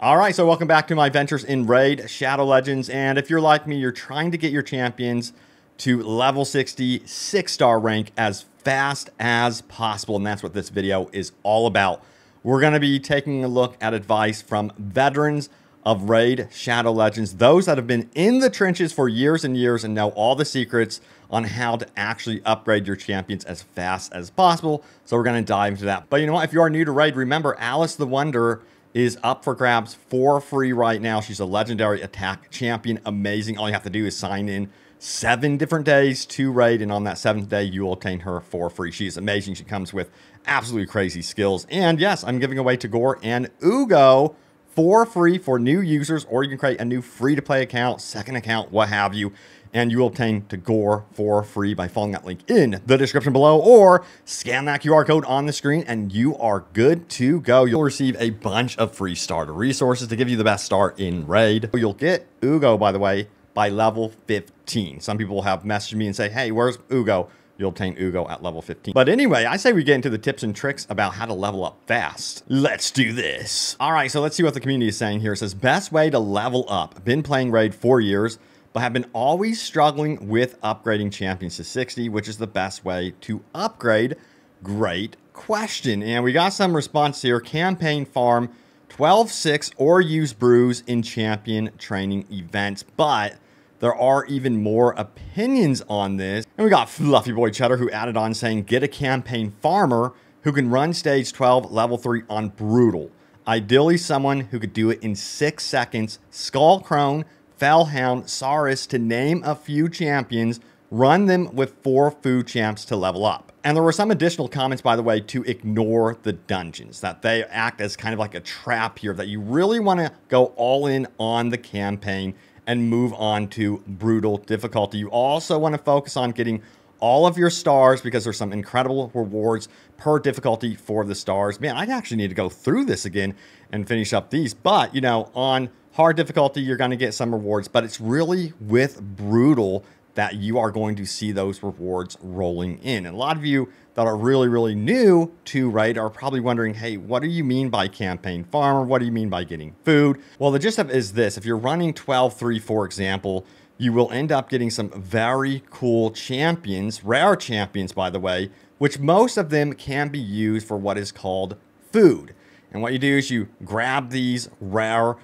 All right, so welcome back to my ventures in Raid Shadow Legends. And if you're like me, you're trying to get your champions to level 60 6-star rank as fast as possible. And that's what this video is all about. We're going to be taking a look at advice from veterans of Raid Shadow Legends, those that have been in the trenches for years and years and know all the secrets on how to actually upgrade your champions as fast as possible. So we're going to dive into that. But you know what? If you are new to Raid, remember Alice the Wonder is up for grabs for free right now. She's a legendary attack champion. Amazing. All you have to do is sign in 7 different days to Raid, and on that 7th day, you will obtain her for free. She is amazing. She comes with absolutely crazy skills. And yes, I'm giving away Teodor and goooooo for free for new users, or you can create a new free-to-play account, second account, what have you, and you will obtain Teodor for free by following that link in the description below, or scan that QR code on the screen, and you are good to go. You'll receive a bunch of free starter resources to give you the best start in Raid. You'll get goooooo, by the way, by level 15. Some people have messaged me and say, hey, where's goooooo? You'll obtain goooooo at level 15. But anyway, I say we get into the tips and tricks about how to level up fast. Let's do this. All right, so let's see what the community is saying here. It says, best way to level up. Been playing Raid for years, but have been always struggling with upgrading champions to 60, which is the best way to upgrade. Great question. And we got some response here. Campaign farm 12-6 or use brews in champion training events, but there are even more opinions on this. And we got Fluffy Boy Cheddar who added on saying, get a campaign farmer who can run stage 12 level 3 on brutal. Ideally someone who could do it in 6 seconds. Skullcrone, Fellhound, Saurus, to name a few champions. Run them with 4 food champs to level up. And there were some additional comments, by the way, to ignore the dungeons, that they act as kind of like a trap here, that you really want to go all in on the campaign and move on to brutal difficulty. You also want to focus on getting all of your stars, because there's some incredible rewards per difficulty for the stars. Man, I actually need to go through this again and finish up these. But, you know, on hard difficulty, you're going to get some rewards, but it's really with brutal that you are going to see those rewards rolling in. And a lot of you that are really new to Raid are probably wondering, hey, what do you mean by campaign farmer? What do you mean by getting food? Well, the gist of it is this. If you're running 12-3, for example, you will end up getting some very cool champions, rare champions, by the way, which most of them can be used for what is called food. And what you do is you grab these rare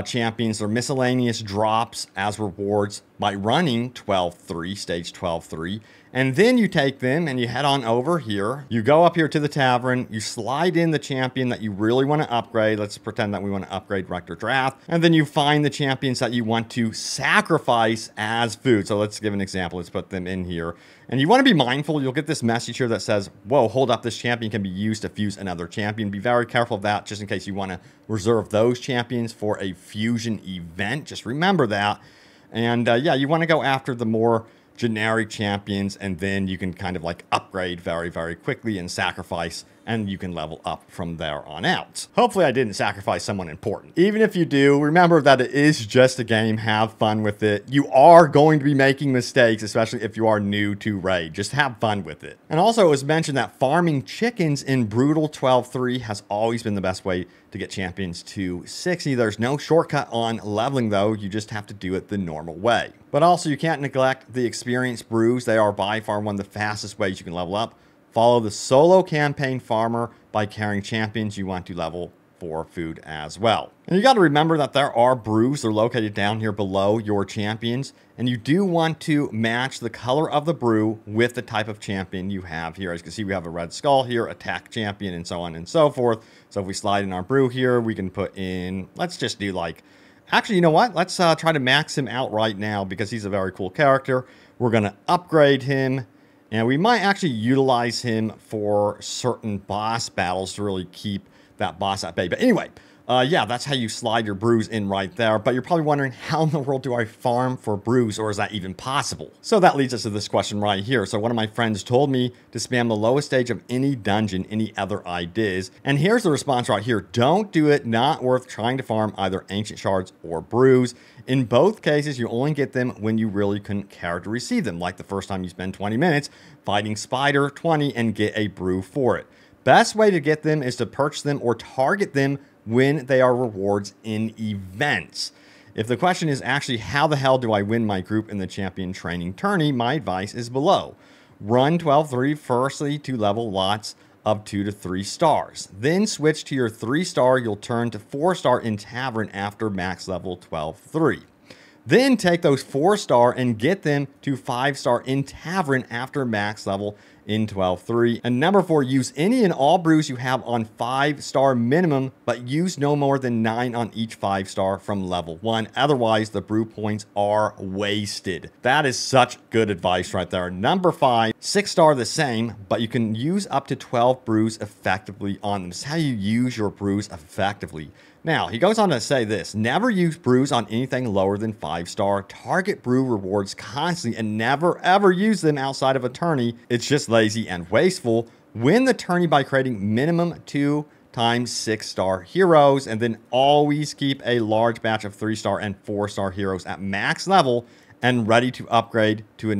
champions or miscellaneous drops as rewards by running 12-3, stage 12-3. And then you take them and you head on over here. You go up here to the tavern. You slide in the champion that you really want to upgrade. Let's pretend that we want to upgrade Rector Draft. And then you find the champions that you want to sacrifice as food. So let's give an example. Let's put them in here. And you want to be mindful. You'll get this message here that says, whoa, hold up. This champion can be used to fuse another champion. Be very careful of that, just in case you want to reserve those champions for a fusion event. Just remember that. And yeah, you want to go after the more generic champions, and then you can kind of like upgrade very quickly and sacrifice, and you can level up from there on out. Hopefully I didn't sacrifice someone important. Even if you do, remember that it is just a game. Have fun with it. You are going to be making mistakes, especially if you are new to Raid. Just have fun with it. And also it was mentioned that farming chickens in Brutal 12-3 has always been the best way to get champions to 60. There's no shortcut on leveling though. You just have to do it the normal way. But also you can't neglect the experienced brews. They are by far one of the fastest ways you can level up. Follow the solo campaign farmer by carrying champions you want to level for food as well. And you got to remember that there are brews. They're located down here below your champions. And you do want to match the color of the brew with the type of champion you have here. As you can see, we have a red skull here, attack champion, and so on and so forth. So if we slide in our brew here, we can put in, let's just do like, actually, you know what? Let's try to max him out right now because he's a very cool character. We're going to upgrade him. And we might actually utilize him for certain boss battles to really keep that boss at bay. But anyway, yeah, that's how you slide your brews in right there. But you're probably wondering, how in the world do I farm for brews, or is that even possible? So that leads us to this question right here. So one of my friends told me to spam the lowest stage of any dungeon. Any other ideas? And here's the response right here. Don't do it. Not worth trying to farm either ancient shards or brews. In both cases, you only get them when you really couldn't care to receive them, like the first time you spend 20 minutes fighting Spider 20 and get a brew for it. Best way to get them is to purchase them or target them when they are rewards in events. If the question is actually how the hell do I win my group in the champion training tourney, my advice is below. Run 12-3 firstly to level lots of 2 to 3 stars. Then switch to your 3-star, you'll turn to 4-star in Tavern after max level 12-3. Then take those 4-star and get them to 5-star in Tavern after max level in 12-3. And number 4, use any and all brews you have on 5-star minimum, but use no more than 9 on each 5-star from level 1. Otherwise, the brew points are wasted. That is such good advice right there. Number 5, 6-star the same, but you can use up to 12 brews effectively on them. This is how you use your brews effectively. Now, he goes on to say this, never use brews on anything lower than 5-star. Target brew rewards constantly and never ever use them outside of a tourney. It's just lazy and wasteful. Win the tourney by creating minimum 2 times 6-star heroes, and then always keep a large batch of 3-star and 4-star heroes at max level and ready to upgrade to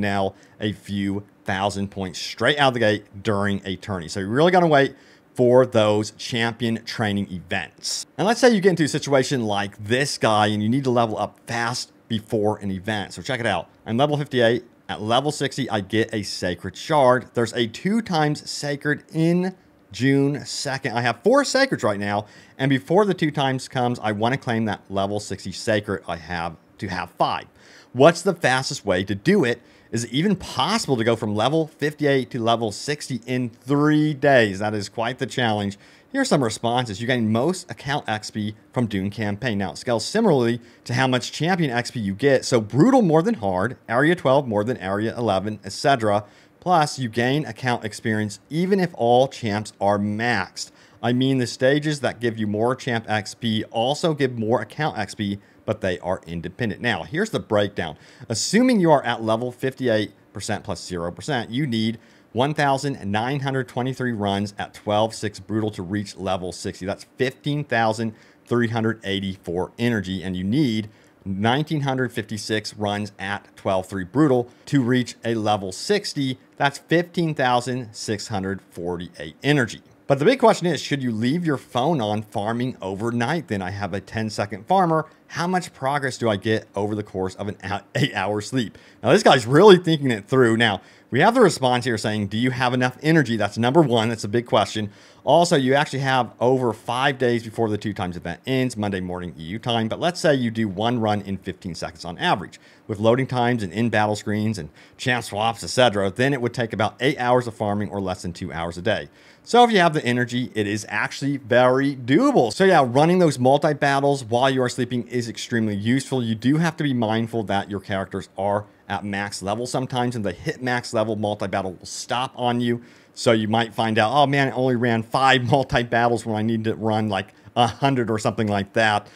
a few thousand points straight out of the gate during a tourney. So you're really going to wait for those champion training events. And let's say you get into a situation like this guy and you need to level up fast before an event. So check it out. I'm level 58. At level 60, I get a sacred shard. There's a 2 times sacred in June 2nd. I have 4 sacreds right now. And before the 2 times comes, I want to claim that level 60 sacred. I have to have 5. What's the fastest way to do it? Is it even possible to go from level 58 to level 60 in 3 days? That is quite the challenge. Here are some responses. You gain most account XP from Dune campaign. Now, it scales similarly to how much champion XP you get. So brutal more than hard, area 12 more than area 11, etc. Plus, you gain account experience even if all champs are maxed. I mean, the stages that give you more champ XP also give more account XP, but they are independent. Now, here's the breakdown. Assuming you are at level 58% plus 0%, you need 1,923 runs at 12-6 brutal to reach level 60. That's 15,384 energy, and you need 1,956 runs at 12-3 brutal to reach a level 60. That's 15,648 energy. But the big question is, should you leave your phone on farming overnight? Then I have a 10-second farmer. How much progress do I get over the course of an 8-hour sleep? Now, this guy's really thinking it through. Now, we have the response here saying, do you have enough energy? That's number 1. That's a big question. Also, you actually have over 5 days before the 2 times event ends, Monday morning EU time. But let's say you do 1 run in 15 seconds on average. With loading times and in-battle screens and champ swaps, etc., then it would take about 8 hours of farming or less than 2 hours a day. So if you have the energy, it is actually very doable. So yeah, running those multi-battles while you are sleeping is extremely useful. You do have to be mindful that your characters are at max level sometimes, and they hit max level, multi-battle will stop on you. So you might find out, oh man, I only ran 5 multi-battles when I need to run like 100 or something like that.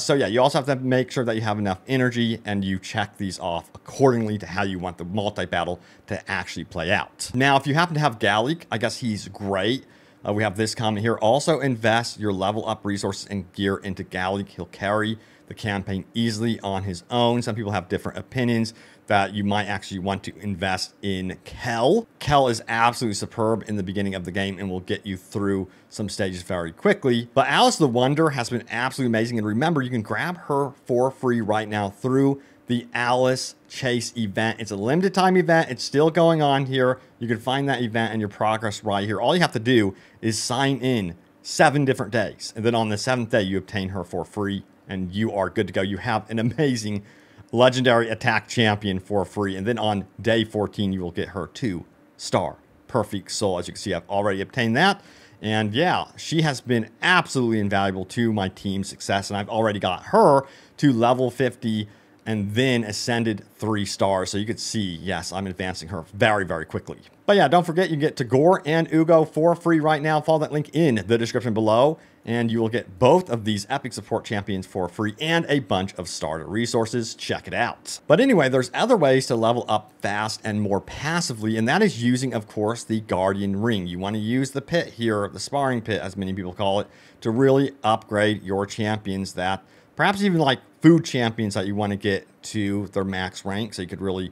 So yeah, you also have to make sure that you have enough energy and you check these off accordingly to how you want the multi-battle to actually play out. Now, if you happen to have Gallic, I guess he's great. We have this comment here. Also invest your level up resources and gear into Gallic. He'll carry the campaign easily on his own. Some people have different opinions that you might actually want to invest in Kell. Kell is absolutely superb in the beginning of the game and will get you through some stages very quickly. But Alice the Wonder has been absolutely amazing. And remember, you can grab her for free right now through the Alice Chase event. It's a limited time event. It's still going on here. You can find that event and your progress right here. All you have to do is sign in 7 different days. And then on the 7th day, you obtain her for free and you are good to go. You have an amazing legendary attack champion for free. And then on day 14, you will get her 2-star perfect soul. As you can see, I've already obtained that. And yeah, she has been absolutely invaluable to my team's success. And I've already got her to level 50 and then ascended 3 stars. So you could see, yes, I'm advancing her very, very quickly. But yeah, don't forget you can get Teodor and goooooo for free right now. Follow that link in the description below, and you will get both of these epic support champions for free and a bunch of starter resources. Check it out. But anyway, there's other ways to level up fast and more passively, and that is using, of course, the Guardian Ring. You want to use the pit here, the sparring pit, as many people call it, to really upgrade your champions that perhaps even like food champions that you want to get to their max rank, so you could really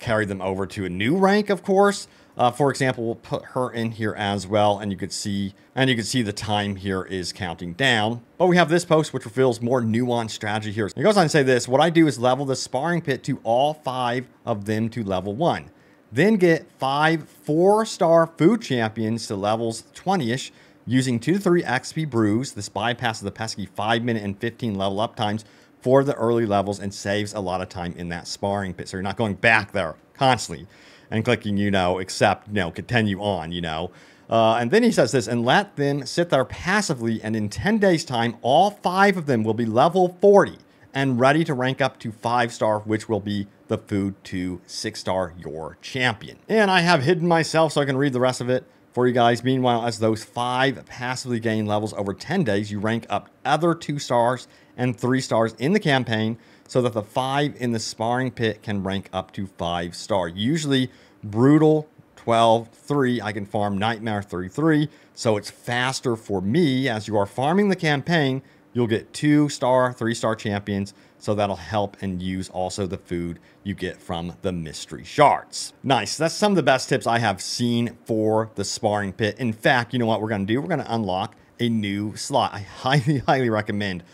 carry them over to a new rank, of course. For example, we'll put her in here as well, and you could see the time here is counting down. But we have this post which reveals more nuanced strategy here. It goes on to say this: what I do is level the sparring pit to all 5 of them to level 1. Then get 5 4-star food champions to levels 20-ish using 2 to 3 XP brews. This bypasses the pesky 5-minute and 15 level up times for the early levels and saves a lot of time in that sparring pit. So you're not going back there constantly and clicking, accept, continue on, And then he says this: and let them sit there passively, and in 10 days time, all 5 of them will be level 40 and ready to rank up to 5-star, which will be the food to 6-star your champion. And I have hidden myself so I can read the rest of it for you guys. Meanwhile, as those 5 passively gain levels over 10 days, you rank up other 2 stars and 3 stars in the campaign so that the 5 in the sparring pit can rank up to 5-star. Usually brutal 12-3. I can farm nightmare 33, so it's faster for me. As you are farming the campaign, you'll get 2-star, 3-star champions, so that'll help and use also the food you get from the mystery shards. Nice. That's some of the best tips I have seen for the sparring pit. In fact, you know what we're going to do? We're going to unlock a new slot. I highly recommend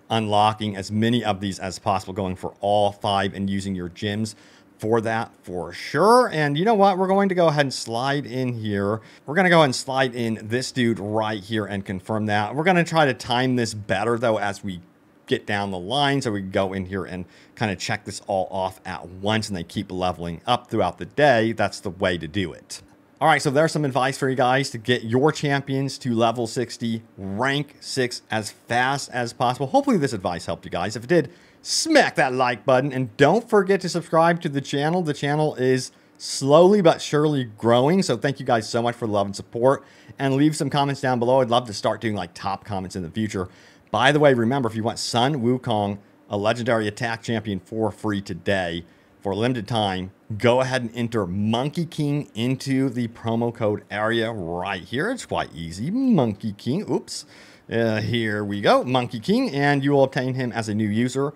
unlocking as many of these as possible, going for all 5 and using your gems for that for sure. And you know what? We're going to go ahead and slide in here. We're going to go ahead and slide in this dude right here and confirm that. We're going to try to time this better though as we get down the line, so we can go in here and kind of check this all off at once, and they keep leveling up throughout the day. That's the way to do it. All right, so there's some advice for you guys to get your champions to level 60, rank 6 as fast as possible. Hopefully this advice helped you guys. If it did, smack that like button, and don't forget to subscribe to the channel. The channel is slowly but surely growing, so thank you guys so much for the love and support, and leave some comments down below. I'd love to start doing like top comments in the future. By the way, remember, if you want Sun Wukong, a legendary attack champion, for free today for a limited time, go ahead and enter Monkey King into the promo code area right here. It's quite easy. Monkey King. Oops. Here we go. Monkey King. And you will obtain him as a new user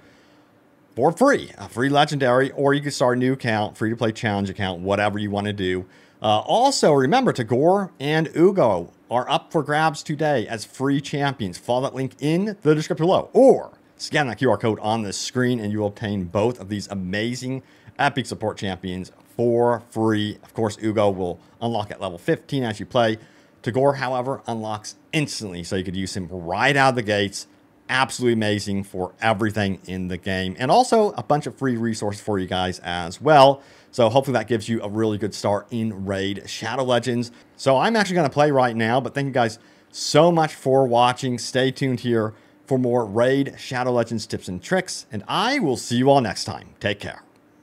for free. A free legendary, or you can start a new account, free to play challenge account, whatever you want to do. Also, remember, Teodor and goooooo are up for grabs today as free champions. Follow that link in the description below, or scan that QR code on the screen and you will obtain both of these amazing epic support champions for free. Of course, goooooo will unlock at level 15 as you play. Teodor, however, unlocks instantly, so you could use him right out of the gates. Absolutely amazing for everything in the game. And also a bunch of free resources for you guys as well. So hopefully that gives you a really good start in Raid Shadow Legends. So I'm actually going to play right now, but thank you guys so much for watching. Stay tuned here for more Raid Shadow Legends tips and tricks, and I will see you all next time. Take care.